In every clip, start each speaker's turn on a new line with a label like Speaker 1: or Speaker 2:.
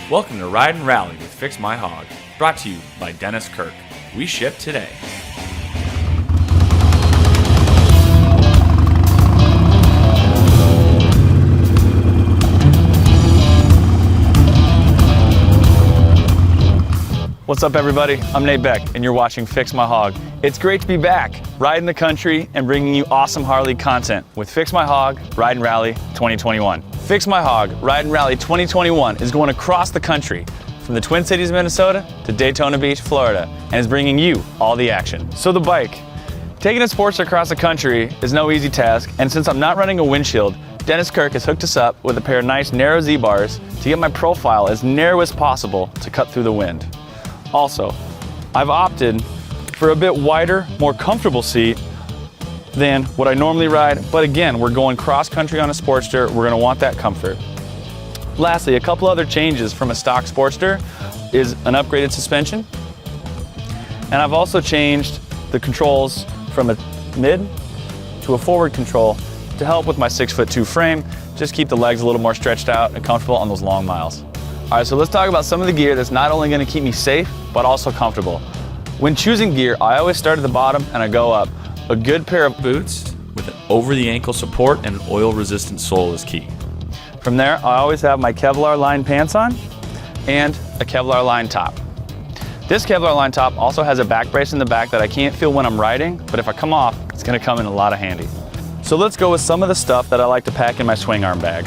Speaker 1: Welcome to Ride and Rally with Fix My Hog, brought to you by Dennis Kirk. We ship today.
Speaker 2: What's up, everybody? I'm Nate Beck, and you're watching Fix My Hog. It's great to be back, riding the country and bringing you awesome Harley content with Fix My Hog Ride and Rally 2021. Fix My Hog Ride and Rally 2021 is going across the country from the Twin Cities, Minnesota to Daytona Beach, Florida, and is bringing you all the action. So the bike. Taking a Sportster across the country is no easy task, and since I'm not running a windshield, Dennis Kirk has hooked us up with a pair of nice narrow Z-bars to get my profile as narrow as possible to cut through the wind. Also, I've opted for a bit wider, more comfortable seat than what I normally ride, but again, we're going cross-country on a Sportster, we're gonna want that comfort. Lastly, a couple other changes from a stock Sportster is an upgraded suspension, and I've also changed the controls from a mid to a forward control to help with my 6'2" frame, just keep the legs a little more stretched out and comfortable on those long miles. All right, so let's talk about some of the gear that's not only gonna keep me safe, but also comfortable. When choosing gear, I always start at the bottom and I go up. A good pair of
Speaker 1: Boots with an over-the-ankle support and an oil-resistant sole is key.
Speaker 2: From there, I always have my Kevlar lined pants on and a Kevlar lined top. This Kevlar lined top also has a back brace in the back that I can't feel when I'm riding, but if I come off, it's gonna come in a lot of handy. So let's go with some of the stuff that I like to pack in my swing arm bag.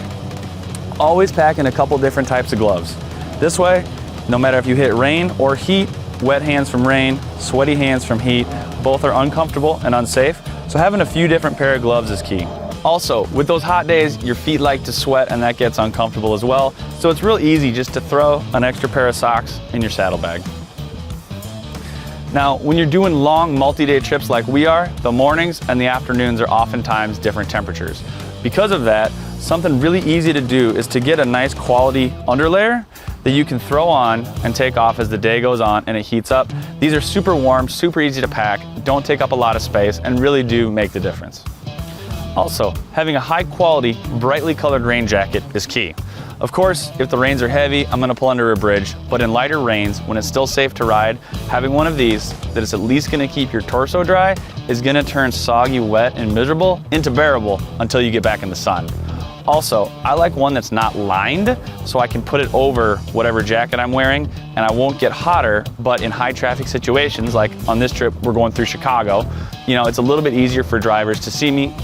Speaker 2: Always pack in a couple different types of gloves. This way, no matter if you hit rain or heat, wet hands from rain, sweaty hands from heat, both are uncomfortable and unsafe, so having a few different pair of gloves is key. Also, with those hot days, your feet like to sweat and that gets uncomfortable as well, so it's real easy just to throw an extra pair of socks in your saddlebag. Now, when you're doing long multi-day trips like we are, the mornings and the afternoons are oftentimes different temperatures. Because of that, something really easy to do is to get a nice quality underlayer that you can throw on and take off as the day goes on and it heats up. These are super warm, super easy to pack, don't take up a lot of space, and really do make the difference. Also, having a high quality, brightly colored rain jacket is key. Of course, if the rains are heavy, I'm gonna pull under a bridge, but in lighter rains, when it's still safe to ride, having one of these that is at least gonna keep your torso dry is gonna turn soggy, wet, and miserable into bearable until you get back in the sun. Also, I like one that's not lined, so I can put it over whatever jacket I'm wearing, and I won't get hotter, but in high traffic situations, like on this trip, we're going through Chicago, you know, it's a little bit easier for drivers to see me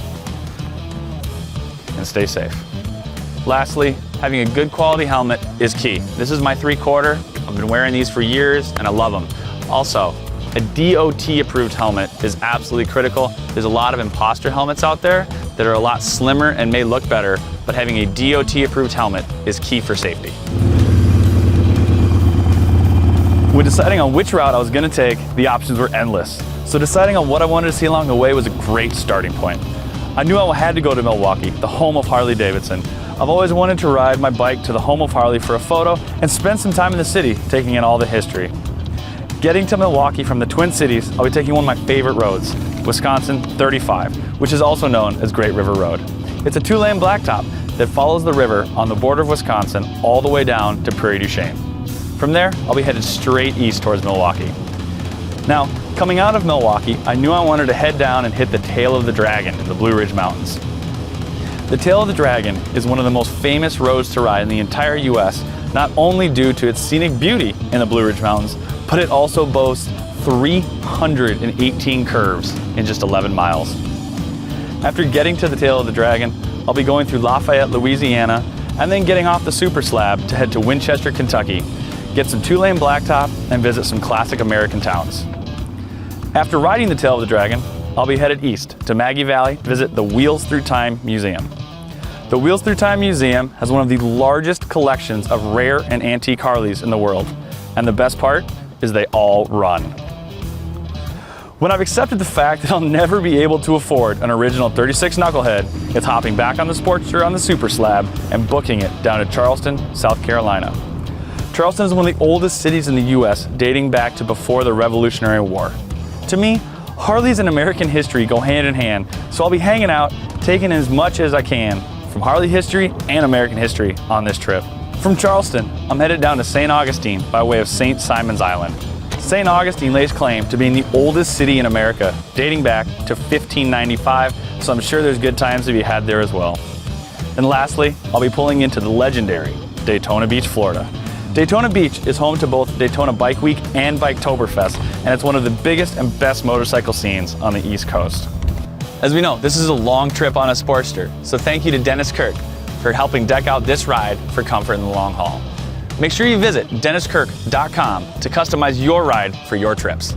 Speaker 2: and stay safe. Lastly, having a good quality helmet is key. This is my 3/4. I've been wearing these for years and I love them. Also, a DOT approved helmet is absolutely critical. There's a lot of imposter helmets out there that are a lot slimmer and may look better, but having a DOT approved helmet is key for safety. When deciding on which route I was gonna take, the options were endless. So deciding on what I wanted to see along the way was a great starting point. I knew I had to go to Milwaukee, the home of Harley Davidson. I've always wanted to ride my bike to the home of Harley for a photo and spend some time in the city taking in all the history. Getting to Milwaukee from the Twin Cities, I'll be taking one of my favorite roads, Wisconsin 35, which is also known as Great River Road. It's a 2-lane blacktop that follows the river on the border of Wisconsin all the way down to Prairie du Chien. From there, I'll be headed straight east towards Milwaukee. Now, coming out of Milwaukee, I knew I wanted to head down and hit the Tail of the Dragon in the Blue Ridge Mountains. The Tail of the Dragon is one of the most famous roads to ride in the entire US, not only due to its scenic beauty in the Blue Ridge Mountains, but it also boasts 318 curves in just 11 miles. After getting to the Tail of the Dragon, I'll be going through Lafayette, Louisiana, and then getting off the Super Slab to head to Winchester, Kentucky, get some 2-lane blacktop, and visit some classic American towns. After riding the Tail of the Dragon, I'll be headed east to Maggie Valley to visit the Wheels Through Time Museum. The Wheels Through Time Museum has one of the largest collections of rare and antique Harleys in the world. And the best part is they all run. When I've accepted the fact that I'll never be able to afford an original 36 Knucklehead, it's hopping back on the Sportster on the Super Slab and booking it down to Charleston, South Carolina. Charleston is one of the oldest cities in the US, dating back to before the Revolutionary War. To me, Harleys and American history go hand in hand, so I'll be hanging out, taking as much as I can from Harley history and American history on this trip. From Charleston, I'm headed down to St. Augustine by way of St. Simon's Island. St. Augustine lays claim to being the oldest city in America, dating back to 1595, so I'm sure there's good times to be had there as well. And lastly, I'll be pulling into the legendary Daytona Beach, Florida. Daytona Beach is home to both Daytona Bike Week and Biketoberfest, and it's one of the biggest and best motorcycle scenes on the East Coast. As we know, this is a long trip on a Sportster, so thank you to Dennis Kirk for helping deck out this ride for comfort in the long haul. Make sure you visit DennisKirk.com to customize your ride for your trips.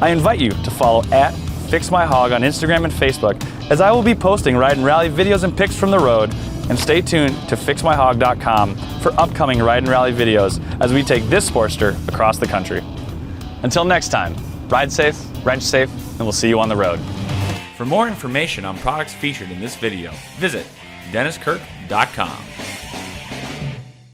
Speaker 2: I invite you to follow @FixMyHog on Instagram and Facebook, as I will be posting ride and rally videos and pics from the road, and stay tuned to FixMyHog.com for upcoming ride and rally videos as we take this Sportster across the country. Until next time, ride safe, wrench safe, and we'll see you on the road.
Speaker 1: For more information on products featured in this video, visit DennisKirk.com.